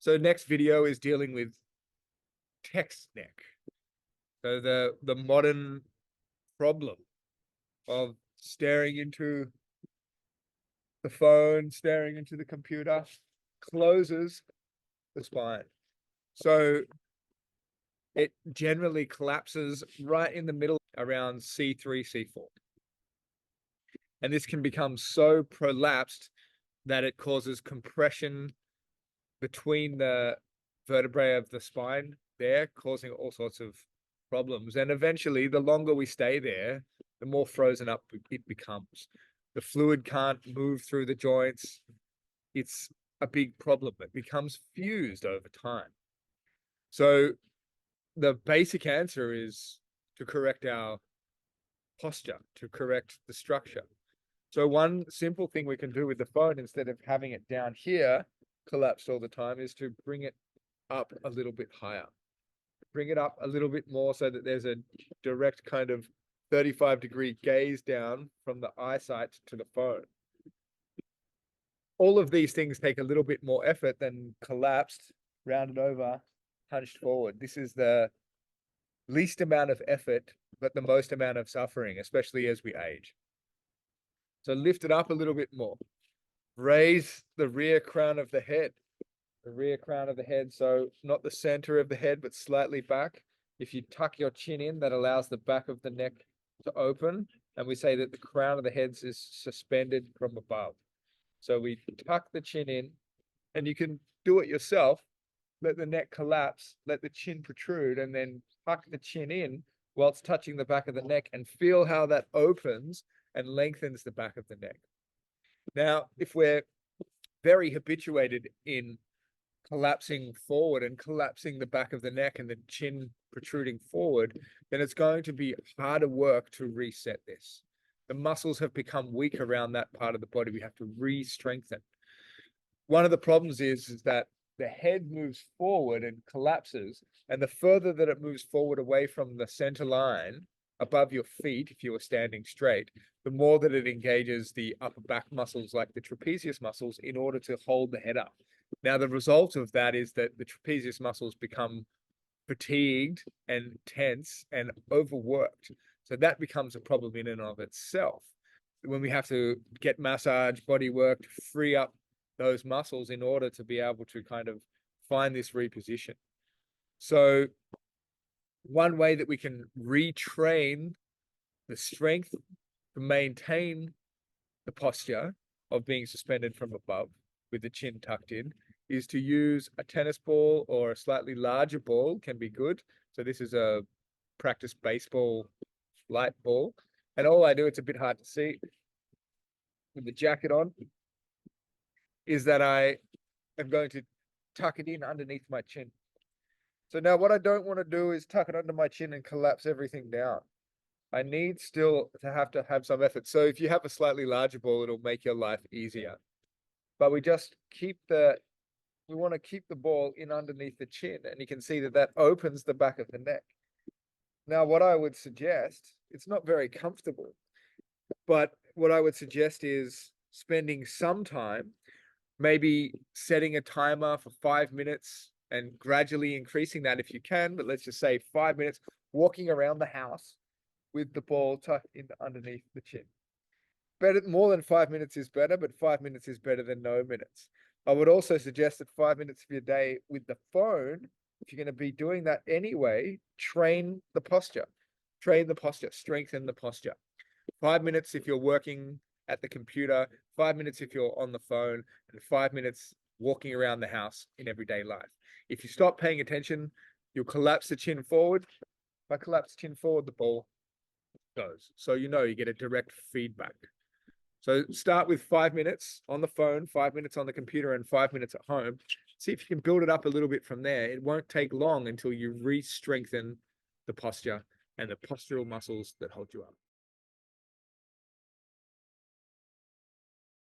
So next video is dealing with text neck. So the modern problem of staring into the phone, staring into the computer, closes the spine. So it generally collapses right in the middle around C3, C4. And this can become so prolapsed that it causes compression between the vertebrae of the spine there, causing all sorts of problems. And eventually, the longer we stay there, the more frozen up it becomes. The fluid can't move through the joints. It's a big problem. It becomes fused over time. So the basic answer is to correct our posture, to correct the structure. So one simple thing we can do with the phone, instead of having it down here, collapsed all the time, is to bring it up a little bit higher. Bring it up a little bit more so that there's a direct kind of 35-degree gaze down from the eyesight to the phone. All of these things take a little bit more effort than collapsed, rounded over, hunched forward. This is the least amount of effort, but the most amount of suffering, especially as we age. So lift it up a little bit more. Raise the rear crown of the head. The rear crown of the head, so not the center of the head, but slightly back. If you tuck your chin in, that allows the back of the neck to open. And we say that the crown of the head is suspended from above. So we tuck the chin in, and you can do it yourself. Let the neck collapse, let the chin protrude, and then tuck the chin in whilst touching the back of the neck, and feel how that opens and lengthens the back of the neck. Now, if we're very habituated in collapsing forward and collapsing the back of the neck and the chin protruding forward, then it's going to be harder work to reset this. The muscles have become weak around that part of the body. We have to re-strengthen. One of the problems is that the head moves forward and collapses, and the further that it moves forward away from the center line above your feet, if you were standing straight, the more that it engages the upper back muscles like the trapezius muscles in order to hold the head up. Now, the result of that is that the trapezius muscles become fatigued and tense and overworked. So that becomes a problem in and of itself. When we have to get massage, body work to free up those muscles in order to be able to kind of find this reposition. So one way that we can retrain the strength to maintain the posture of being suspended from above with the chin tucked in is to use a tennis ball, or a slightly larger ball can be good. So this is a practice baseball light ball. And all I do, it's a bit hard to see with the jacket on, is that I am going to tuck it in underneath my chin. So now what I don't want to do is tuck it under my chin and collapse everything down. I need still to have some effort. So if you have a slightly larger ball, it'll make your life easier. But we just we want to keep the ball in underneath the chin, and you can see that that opens the back of the neck. Now, what I would suggest, it's not very comfortable, but what I would suggest is spending some time, maybe setting a timer for 5 minutes and gradually increasing that if you can, but let's just say 5 minutes, walking around the house with the ball tucked in underneath the chin. Better, more than 5 minutes is better, but 5 minutes is better than no minutes. I would also suggest that 5 minutes of your day with the phone, if you're going to be doing that anyway, train the posture, strengthen the posture. 5 minutes if you're working at the computer, 5 minutes if you're on the phone, and 5 minutes walking around the house in everyday life. If you stop paying attention, you'll collapse the chin forward. If I collapse the chin forward, the ball goes. So you get a direct feedback. So start with 5 minutes on the phone, 5 minutes on the computer, and 5 minutes at home. See if you can build it up a little bit from there. It won't take long until you re-strengthen the posture and the postural muscles that hold you up.